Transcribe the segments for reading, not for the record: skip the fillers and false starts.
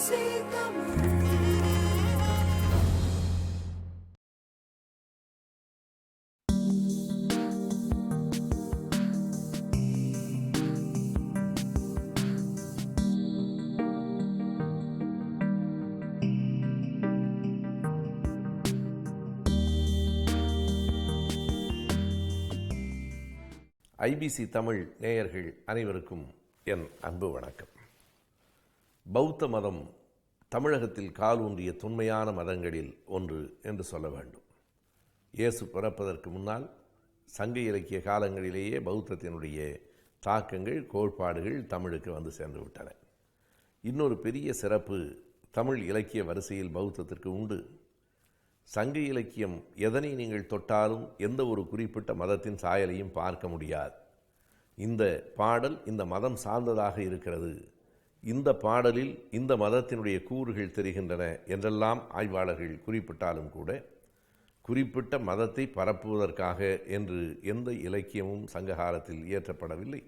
IBC Tamil நேயர்கள் அனைவருக்கும் என் அன்பு வணக்கம். பௌத்த மதம் தமிழகத்தில் காலூன்றிய தொன்மையான மதங்களில் ஒன்று என்று சொல்ல வேண்டும். இயேசு பிறப்பதற்கு முன்னால் சங்க இலக்கிய காலங்களிலேயே பௌத்தத்தினுடைய தாக்கங்கள், கோட்பாடுகள் தமிழுக்கு வந்து சேர்ந்து விட்டன. இன்னொரு பெரிய சிறப்பு தமிழ் இலக்கிய வரிசையில் பௌத்தத்திற்கு உண்டு. சங்க இலக்கியம் எதனை நீங்கள் தொட்டாலும் எந்த ஒரு குறிப்பிட்ட மதத்தின் சாயலையும் பார்க்க முடியாது. இந்த பாடல் இந்த மதம் சார்ந்ததாக இருக்கிறது, இந்த பாடலில் இந்த மதத்தினுடைய கூறுகள் தெரிகின்றன என்றெல்லாம் ஆய்வாளர்கள் குறிப்பிட்டாலும் கூட, குறிப்பிட்ட மதத்தை பரப்புவதற்காக என்று எந்த இலக்கியமும் சங்ககாலத்தில் இயற்றப்படவில்லை.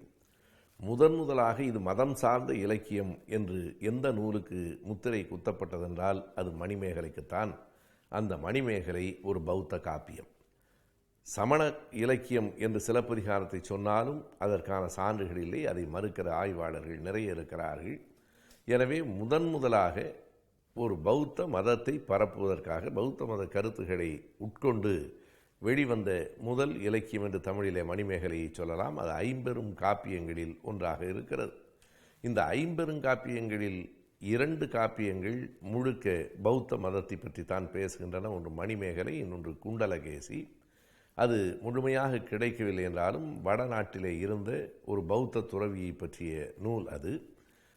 முதலாக இது மதம் சார்ந்த இலக்கியம் என்று எந்த நூலுக்கு முத்திரை குத்தப்பட்டதென்றால் அது மணிமேகலைக்குத்தான். அந்த மணிமேகலை ஒரு பௌத்த காப்பியம். சமண இலக்கியம் என்று சிலப்பதிகாரத்தை சொன்னாலும் அதற்கான சான்றுகள் இல்லை. அதை மறுக்கிற ஆய்வாளர்கள் நிறைய இருக்கிறார்கள். எனவே முதலாக ஒரு பௌத்த மதத்தை பரப்புவதற்காக பௌத்த மத கருத்துக்களை உட்கொண்டு வெளிவந்த முதல் இலக்கியம் என்று தமிழிலே மணிமேகலையை சொல்லலாம். அது ஐம்பெரும் காப்பியங்களில் ஒன்றாக இருக்கிறது. இந்த ஐம்பெருங்காப்பியங்களில் 2 காப்பியங்கள் முழுக்க பௌத்த மதத்தை பற்றி தான் பேசுகின்றன. ஒன்று மணிமேகலை, இன்னொன்று குண்டலகேசி. அது முழுமையாக கிடைக்கவில்லை என்றாலும் வடநாட்டிலே இருந்த ஒரு பௌத்த துறவியை பற்றிய நூல் அது.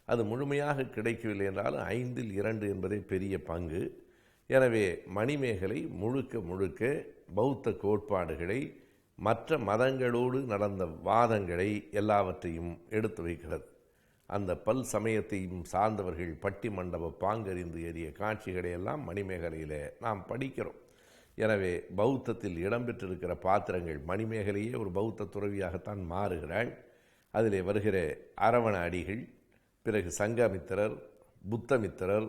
அது முழுமையாக கிடைக்கவில்லை என்றாலும் 5இல் 2 என்பதே பெரிய பங்கு. எனவே மணிமேகலை முழுக்க பௌத்த கோட்பாடுகளை, மற்ற மதங்களோடு நடந்த வாதங்களை எல்லாவற்றையும் எடுத்து வைக்கிறது. அந்த பல் சமயத்தையும் சார்ந்தவர்கள் பட்டி மண்டப பாங்கறிந்து ஏறிய காட்சிகளை எல்லாம் மணிமேகலையில் நாம் படிக்கிறோம். எனவே பௌத்தத்தில் இடம்பெற்றிருக்கிற பாத்திரங்கள், மணிமேகலையே ஒரு பௌத்த துறவியாகத்தான் மாறுகிறாள். அதிலே வருகிற அரவண அடிகள், பிறகு சங்கமித்திரர், புத்தமித்திரர்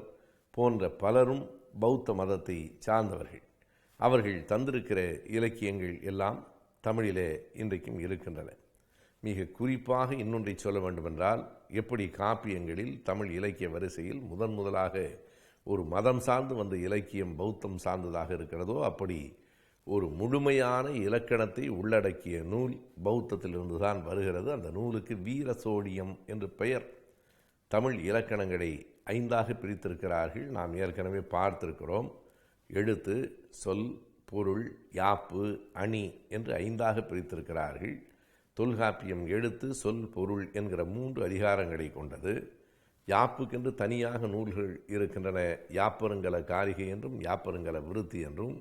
போன்ற பலரும் பௌத்த மதத்தை சார்ந்தவர்கள். அவர்கள் தந்திருக்கிற இலக்கியங்கள் எல்லாம் தமிழிலே இன்றைக்கும் இருக்கின்றன. மிக குறிப்பாக இன்னொன்றை சொல்ல வேண்டுமென்றால், எப்படி காப்பியங்களில் தமிழ் இலக்கிய வரிசையில் முதலாக ஒரு மதம் சார்ந்து வந்த இலக்கியம் பௌத்தம் சார்ந்ததாக இருக்கிறதோ, அப்படி ஒரு முழுமையான இலக்கணத்தை உள்ளடக்கிய நூல் பௌத்தத்திலிருந்து தான் வருகிறது. அந்த நூலுக்கு வீரசோழியம் என்று பெயர். தமிழ் இலக்கணங்களை 5ஆக பிரித்திருக்கிறார்கள். நாம் ஏற்கனவே பார்த்திருக்கிறோம். எழுத்து, சொல், பொருள், யாப்பு, அணி என்று 5ஆக பிரித்திருக்கிறார்கள். தொல்காப்பியம் எழுத்து, சொல், பொருள் என்கிற 3 அதிகாரங்களை கொண்டது. யாப்புக்கென்று தனியாக நூல்கள் இருக்கின்றன. யாப்பருங்கல காரிகை என்றும் யாப்பருங்கல விருத்தி என்றும்.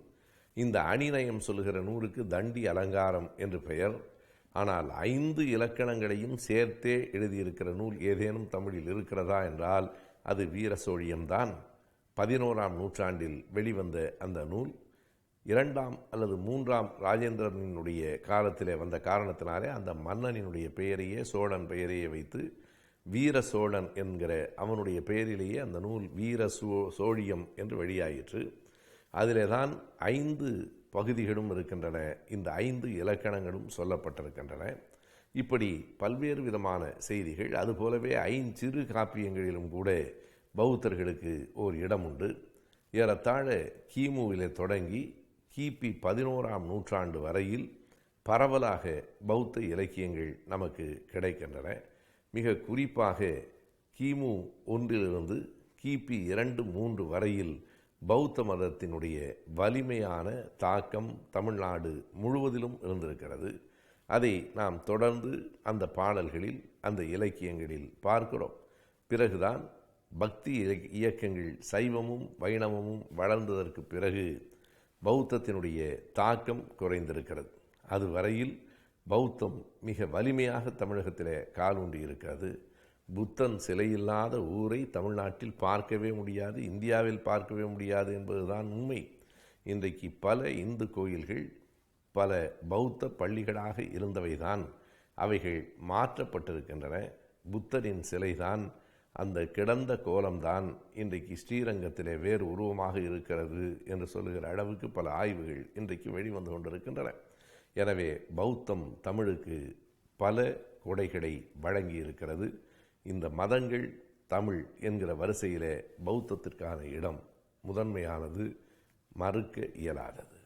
இந்த அணிநயம் சொல்லுகிற நூலுக்கு தண்டி அலங்காரம் என்று பெயர். ஆனால் 5 இலக்கணங்களையும் சேர்த்தே எழுதியிருக்கிற நூல் ஏதேனும் தமிழில் இருக்கிறதா என்றால் அது வீரசோழியம்தான். 11ஆம் நூற்றாண்டில் வெளிவந்த அந்த நூல் 2ஆம் அல்லது 3ஆம் ராஜேந்திரனுடைய காலத்திலே வந்த காரணத்தினாலே அந்த மன்னனினுடைய பெயரையே, சோழன் பெயரையே வைத்து வீர சோழன் என்கிற அவனுடைய பெயரிலேயே அந்த நூல் வீர சோழியம் என்று வெளியாயிற்று. அதிலே தான் 5 பகுதிகளும் இருக்கின்றன. இந்த 5 இலக்கணங்களும் சொல்லப்பட்டிருக்கின்றன. இப்படி பல்வேறு விதமான செய்திகள். அதுபோலவே 5 சிறு காப்பியங்களிலும் கூட பௌத்தர்களுக்கு ஓர் இடம் உண்டு. ஏறத்தாழ கிமுவிலே தொடங்கி கிபி 11ஆம் நூற்றாண்டு வரையில் பரவலாக பௌத்த இலக்கியங்கள் நமக்கு கிடைக்கின்றன. மிக குறிப்பாக கிமு 1 கிபி 2-3 வரையில் பௌத்த மதத்தினுடைய வலிமையான தாக்கம் தமிழ்நாடு முழுவதிலும் இருந்திருக்கிறது. அதை நாம் தொடர்ந்து அந்த பாடல்களில், அந்த இலக்கியங்களில் பார்க்கிறோம். பிறகுதான் பக்தி இயக்கங்கள் சைவமும் வைணவமும் வளர்ந்ததற்கு பிறகு பௌத்தத்தினுடைய தாக்கம் குறைந்திருக்கிறது. அதுவரையில் பௌத்தம் மிக வலிமையாக தமிழகத்தில் காலூன்றி இருக்கிறது. புத்தன் சிலையில்லாத ஊரை தமிழ்நாட்டில் பார்க்கவே முடியாது, இந்தியாவில் பார்க்கவே முடியாது என்பதுதான் உண்மை. இன்றைக்கு பல இந்து கோயில்கள் பல பௌத்த பள்ளிகளாக இருந்தவைதான் அவைகள் மாற்றப்பட்டிருக்கின்றன. புத்தரின் சிலைதான் அந்த கிடந்த கோலம்தான் இன்றைக்கு ஸ்ரீரங்கத்திலே வேறு உருவமாக இருக்கிறது என்று சொல்லுகிற அளவுக்கு பல ஆய்வுகள் இன்றைக்கு வெளிவந்து கொண்டிருக்கின்றன. எனவே பௌத்தம் தமிழுக்கு பல கொடைகளை வழங்கி இருக்கிறது. இந்த மதங்கள் தமிழ் என்கிற வரிசையிலே பௌத்தத்திற்கான இடம் முதன்மையானது, மறுக்க இயலாதது.